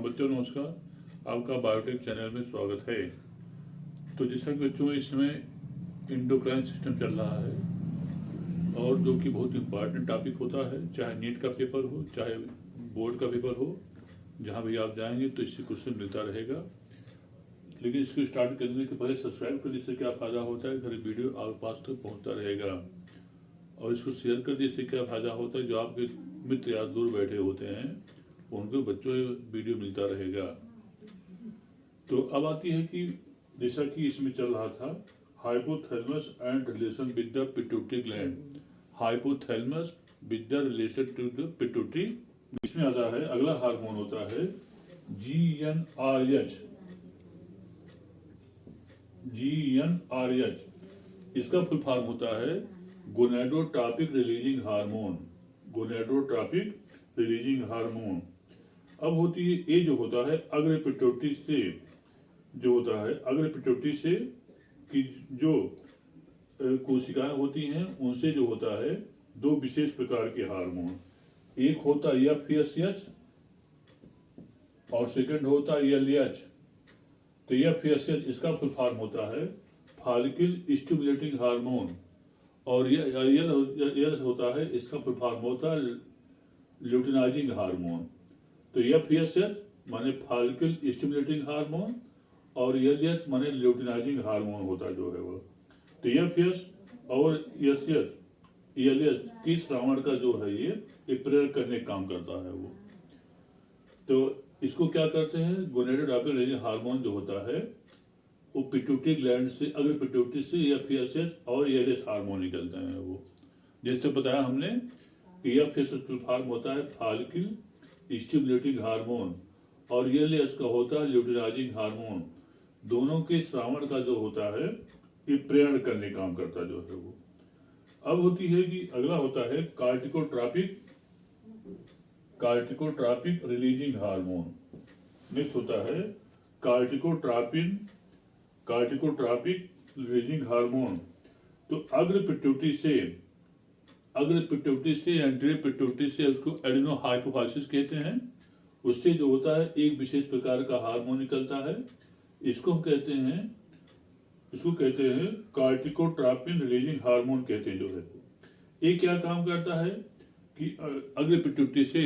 बच्चों नमस्कार, आपका बायोटेक चैनल में स्वागत है। तो जैसा कि बच्चों इसमें इंडोक्राइन सिस्टम चल रहा है और जो कि बहुत इम्पॉर्टेंट टॉपिक होता है, चाहे नीट का पेपर हो चाहे बोर्ड का पेपर हो, जहाँ भी आप जाएंगे तो इससे क्वेश्चन मिलता रहेगा। लेकिन इसको स्टार्ट करने के पहले सब्सक्राइब कर इससे क्या फ़ायदा होता है, हर वीडियो आपके पास तक पहुँचता रहेगा। और इसको शेयर कर दिए, इससे क्या फ़ायदा होता है, जो आपके मित्र या दूर बैठे होते हैं उनको बच्चों वीडियो मिलता रहेगा। तो अब आती है कि जैसा कि इसमें चल रहा था, hypothalamus and relation with the pituitary gland. Hypothalamus with the relation to the pituitary, इसमें आता है अगला हार्मोन होता है GnRH। GnRH इसका फुल फॉर्म होता है gonadotropic releasing hormone. Gonadotropic releasing hormone. अब होती है ये जो होता है अग्र पिट्यूटरी से, जो होता है अग्र पिट्यूटरी से कि जो कोशिकाएं होती हैं उनसे जो होता है दो विशेष प्रकार के हार्मोन, एक होता है FSH और सेकंड होता है LH। तो FSH इसका फुल फॉर्म होता है फॉलिकल स्टिमुलेटिंग हार्मोन, और यह होता है इसका फुल फॉर्म होता है ल्यूटिनाइजिंग हार्मोन। तो FSH माने फॉलिकल स्टिमुलेटिंग हार्मोन और LH माने ल्यूटिनाइजिंग हार्मोन होता जो है वो। तो FSH और LH की श्रावण का जो है ये प्रेरक करने का काम करता है वो। तो इसको क्या करते हैं, गोनेडोट्रोपिक रिलीजिंग हार्मोन जो होता है वो पिट्यूटरी ग्लैंड से, अगर पिट्यूटरी से FSH और LH हार्मोन निकलते हैं वो। जैसे बताया हमने कि FSH फुल फॉर्म होता है फॉलिकल स्टिमुलेटिंग हार्मोन और LH का होता है ल्यूटिनाइजिंग हार्मोन। दोनों के श्रावण का जो होता है ये प्रेरण करने का काम करता जो है वो। अब होती है कि अगला होता है कार्टिकोट्रोपिक रिलीजिंग हार्मोन। नेक्स्ट होता है कार्टिकोट्रोपिक रिलीजिंग हार्मोन। तो अग्र पिट्यूटरी से एंटीरियर पिट्यूटरी से उसको एडिनो हाइपोफाइसिस कहते हैं। उससे जो होता है एक विशेष प्रकार का हार्मोन निकलता है, इसको कहते हैं कार्टिकोट्रोपिन रिलीजिंग हार्मोन कहते हैं जो है। ये क्या काम करता है कि अग्र पिट्यूटरी से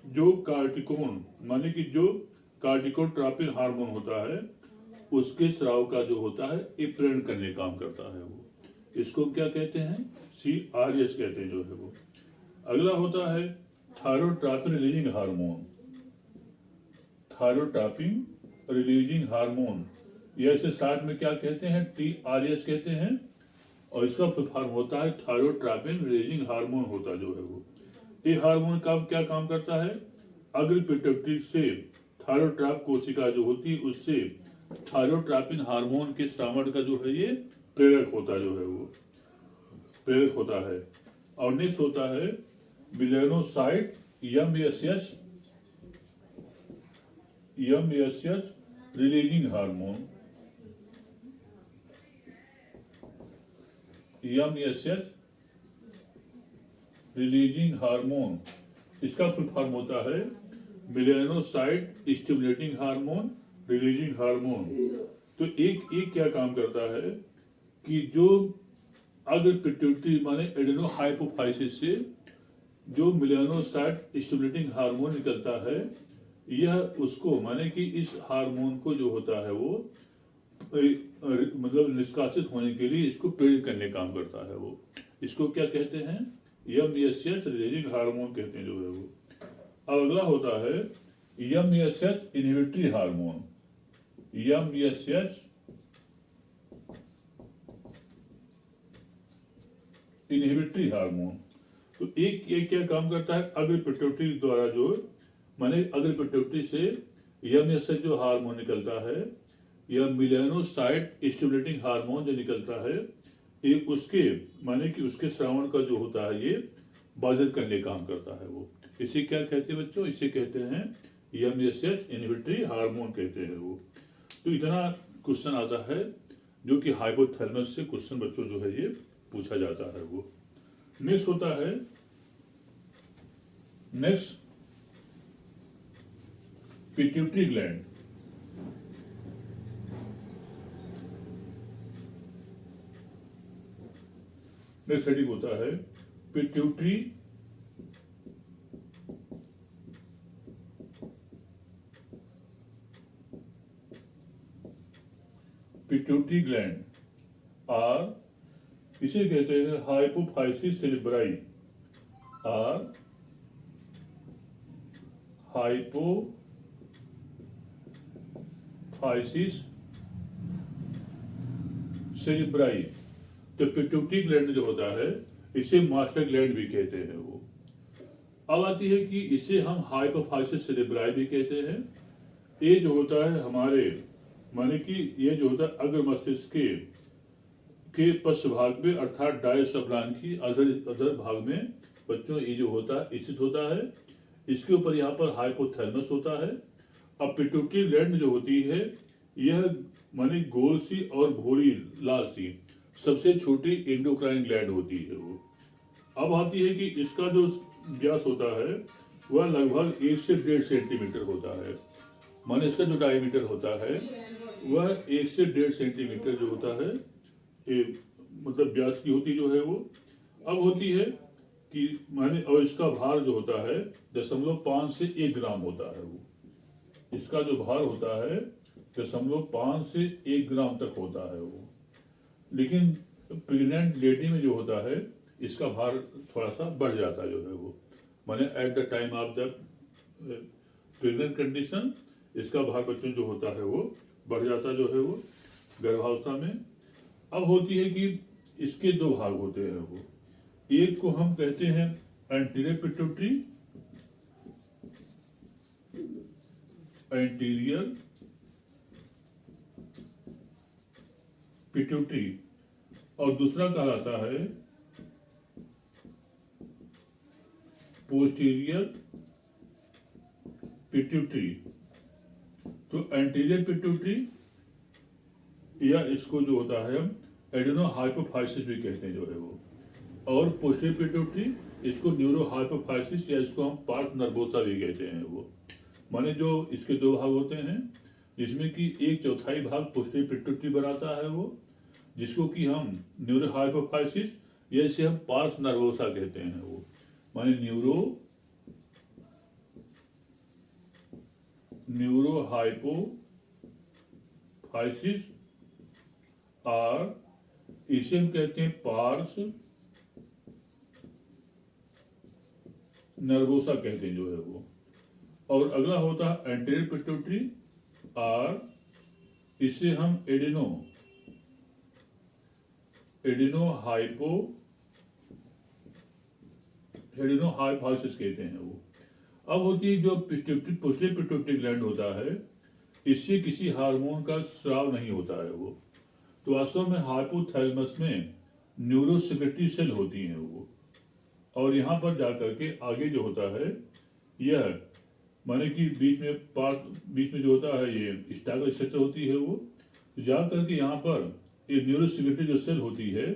जो कार्टिकोन माने कि जो कार्टिकोट्रोपिन हार्मोन होता है उसके स्राव का जो होता है ये प्रेरण करने काम करता है वो। इसको क्या कहते हैं, CRH कहते हैं जो है वो। अगला होता है thyrotropin releasing hormone. Thyrotropin releasing hormone, ये ऐसे साथ में क्या कहते हैं, TRH कहते हैं, और इसका फुल फॉर्म होता है थायरोट्रोपिन रिलीजिंग हार्मोन होता जो है वो। ये हार्मोन का क्या काम करता है, अग्र पिट्यूटरी से थायरोट्रॉप कोशिका जो होती है उससे थायरोट्रोपिन हार्मोन के श्रावण का जो है ये प्रेरक होता जो है वो, प्रेरक होता है। और नेक्स्ट होता है melanocyte MSH releasing hormone. MSH releasing hormone, इसका फुल फॉर्म होता है melanocyte stimulating hormone releasing hormone. तो एक क्या काम करता है कि जो अग्र पिट्यूटरी माने एडिनो हाइपोफाइसिस से जो मेलानोसाइट स्टिमुलेटिंग हार्मोन निकलता है, यह उसको माने कि इस हार्मोन को जो होता है वो मतलब निष्कासित होने के लिए इसको प्रेरित करने काम करता है वो। इसको क्या कहते हैं, MSH रिलीजिंग हार्मोन कहते हैं जो है वो। अब अगला होता है MSH inhibitory hormone. MSH inhibitory hormone. तो एक क्या काम करता है, अग्र पिट्यूटरी द्वारा जो माने अग्र पिट्यूटरी से MSH जो हार्मोन निकलता है या मेलानोसाइट स्टिमुलेटिंग हार्मोन जो निकलता है, ये उसके माने कि उसके श्रावण का जो होता है ये बाधित करने काम करता है वो। इसे क्या कहते हैं बच्चों, इसे कहते हैं MSH इनहिबिटरी हार्मोन कहते हैं वो। तो इतना क्वेश्चन आता है जो कि हाइपोथैलेमस से क्वेश्चन बच्चों जो है ये पूछा जाता है वो। नेक्स्ट होता है पिट्यूटरी ग्लैंड। नेक्स्ट हेडिंग होता है पिट्यूटरी पिट्यूटरी ग्लैंड और इसे कहते हैं हाइपोफाइसिस सेरेब्राई और हाइपोफाइसिस सेरेब्राई। तो पिट्यूटरी ग्लैंड जो होता है इसे मास्टर ग्लैंड भी कहते हैं वो। अब आती है कि इसे हम हाइपोफाइसिस सेरेब्राई भी कहते हैं। ये जो होता है हमारे माने कि ये जो होता है अग्र मस्तिष्क के पश्च भाग में अर्थात डायसब्रान की अधर भाग में बच्चों ये जो होता है स्थित होता है। इसके ऊपर यहाँ पर हाइपोथैलेमस होता है। अब पिट्यूटरी ग्लैंड जो होती है यह माने गोल सी और भूरी लाल सी सबसे छोटी एंडोक्राइन ग्लैंड होती है वो। अब आती है कि इसका जो व्यास होता है वह लगभग 1 से 1.5 सेंटीमीटर होता है। माने इसका जो डायमीटर होता है वह 1 से 1.5 सेंटीमीटर जो होता है ये मतलब व्यास की होती जो है वो। अब होती है कि माने और इसका भार जो होता है 0.5 से 1 ग्राम होता है वो। इसका जो भार होता है 0.5 से 1 ग्राम तक होता है वो। लेकिन प्रेग्नेंट लेडी में जो होता है इसका भार थोड़ा सा बढ़ जाता है जो है वो। माने at the time of the pregnant condition इसका भार बच्चों जो होता है वो बढ़ जाता जो है वो गर्भावस्था में। अब होती है कि इसके 2 भाग होते हैं वो। एक को हम कहते हैं एंटीरियर पिट्यूटरी, एंटीरियर पिट्यूटरी और दूसरा कहलाता है पोस्टीरियर पिट्यूटरी। तो एंटीरियर पिट्यूटरी या इसको जो होता है हम एडेनो हाइपोफाइसिस भी कहते हैं जो है वो। और पोस्टीरियर पिट्यूटरी इसको न्यूरो हाइपोफाइसिस या इसको हम पार्स नर्वोसा भी कहते हैं वो। माने जो इसके 2 भाग होते हैं जिसमें कि 1/4 भाग पोस्टीरियर पिट्यूटरी बनाता है वो, जिसको कि हम न्यूरो हाइपोफाइसिस या इसे हम पार्स नर्वोसा कहते हैं वो। माने न्यूरो हाइपोफाइसिस और इसे हम कहते हैं पार्स नर्वोसा कहते हैं जो है वो। और अगला होता है एंटीरियर पिट्यूटरी और इसे हम एडेनो हाइपोफाइसिस कहते हैं वो। अब होती है जो पोस्टीरियर पिट्यूटरी ग्लैंड होता है इससे किसी हार्मोन का स्राव नहीं होता है वो। तो वास्तव में हाइपोथैलेमस में न्यूरोसेक्रेटरी सेल होती हैं वो। और यहाँ पर जाकर के आगे जो होता है यह माने कि बीच में जो होता है ये स्टागल क्षेत्र होती है वो। जा करके यहाँ पर ये न्यूरोसेक्रेटरी जो सेल होती है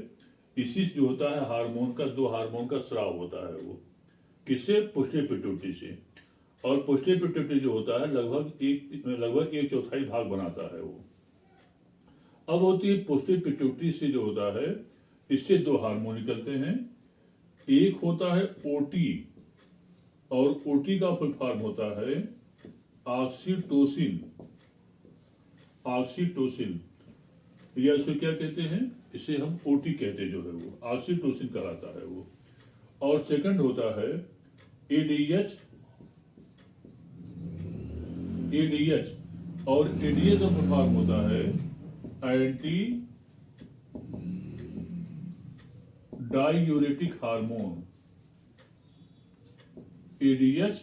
इसी से जो होता है दो हार्मोन का स्राव होता है वो। किससे? पोस्टीरियर पिट्यूटरी से। और पोस्टीरियर पिट्यूटरी जो होता है लगभग 1/4 भाग बनाता है वो। अब होती है पोस्टीरियर पिट्यूटरी से जो होता है इससे 2 हार्मोन निकलते हैं। एक होता है ओटी और ओटी का फुल फॉर्म होता है ऑक्सीटोसिन या इसे क्या कहते हैं? इसे हम ओटी कहते हैं जो है वो। ऑक्सीटोसिन कहलाता है वो। और सेकंड होता है एडीएच और एडीएच का फुल फॉर्म होता है एंटी डायूरेटिक हार्मोन। एडीएच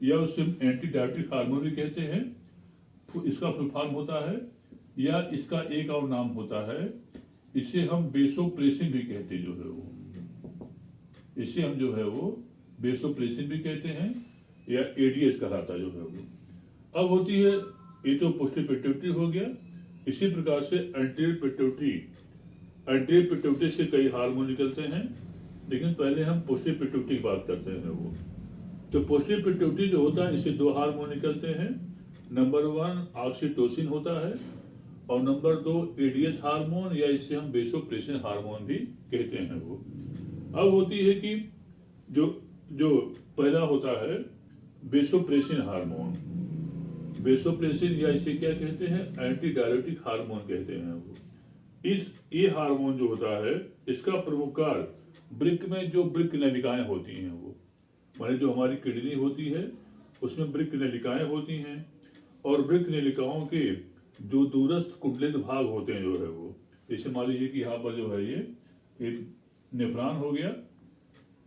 या उसे एंटी डायूरेटिक हार्मोन भी कहते हैं। इसका फुल फॉर्म होता है या इसका एक और नाम होता है इसे हम बेसोप्रेसिन भी कहते हैं जो है वो। इसे हम जो है वो बेसोप्रेसिन भी कहते हैं या एडीएच कहलाता जो है वो। अब होती है ये तो पोस्टीरियर पिट्यूटरी हो गया। इसी प्रकार से एंटीरियर पिट्यूटरी से कई हार्मोन निकलते हैं। लेकिन पहले हम पोस्टीरियर पिट्यूटरी की बात करते हैं वो। तो पोस्टीरियर पिट्यूटरी जो होता है, इससे दो हार्मोन निकलते हैं। नंबर 1 ऑक्सीटोसिन होता है और नंबर 2 एडीएच हार्मोन, या इसे हम वेसोप्रेसिन हार्मोन भी कहते हैं। वो अब होती है कि जो जो पहला होता है वेसोप्रेसिन हार्मोन, वेसोप्रेसिन या इसे क्या कहते हैं, एंटी डायरेटिक हार्मोन कहते हैं। वो ये हार्मोन जो होता है, इसका प्रमुख कार्य वृक्क में जो वृक्क नलिकाएं होती हैं, वो माने जो हमारी किडनी होती है उसमें वृक्क नलिकाएं होती हैं, और वृक्क नलिकाओं के जो दूरस्थ कुंडलित भाग होते हैं जो है वो, जैसे मान लीजिए कि यहाँ पर जो है ये नेफ्रॉन हो गया,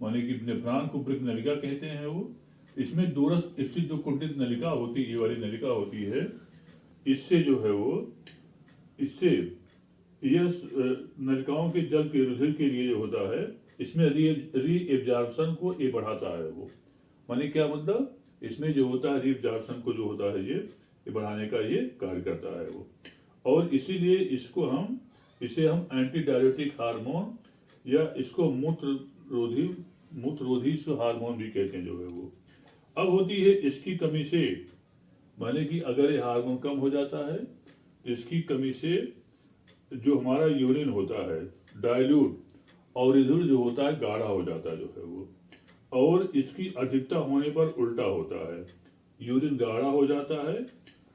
माने कि नेफ्रॉन को वृक्क नलिका कहते हैं। वो इसमें दूरस्थ स्थित जो कुंडलित नलिका होती है, ये वाली नलिका होती है, इससे जो है वो, इससे यह नलिकाओं के जल के रुधिर के लिए जो होता है, इसमें री एब्जॉर्प्शन को ये बढ़ाता है। वो माने क्या मतलब, इसमें जो होता है री एब्जॉर्प्शन को जो होता है ये बढ़ाने का ये कार्य करता है वो, और इसीलिए इसे हम एंटी डायरेटिक हार्मोन या इसको मूत्ररोधी हार्मोन भी कहते हैं जो है वो। अब होती है इसकी कमी से, माने कि अगर ये हार्मोन कम हो जाता है, इसकी कमी से जो हमारा यूरिन होता है डाइल्यूट, और इधर जो होता है गाढ़ा हो जाता है जो है वो, और इसकी अधिकता होने पर उल्टा होता है, यूरिन गाढ़ा हो जाता है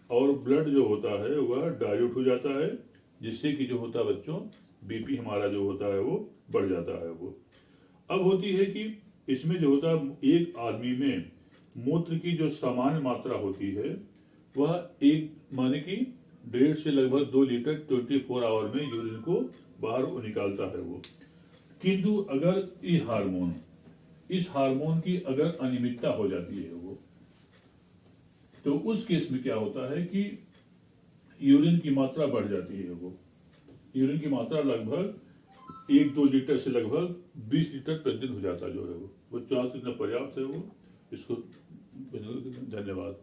और ब्लड जो होता है वह डाइल्यूट हो जाता है, जिससे कि जो होता है बच्चों बीपी हमारा जो होता है वो बढ़ जाता है। वो अब होती है कि इसमें जो होता है, एक आदमी में मूत्र की जो सामान्य मात्रा होती है वह एक माने कि 1.5 से लगभग 2 लीटर 24 आवर में यूरिन को बाहर निकालता है वो। किंतु अगर इस हार्मोन की अगर अनियमितता हो जाती है वो, तो उस केस में क्या होता है कि यूरिन की मात्रा बढ़ जाती है। वो यूरिन की मात्रा लगभग 1-2 लीटर से लगभग 20 लीटर प्रतिदिन हो जाता जो है वो। बच्चों आज कितना पर्याप्त है वो, इसको धन्यवाद।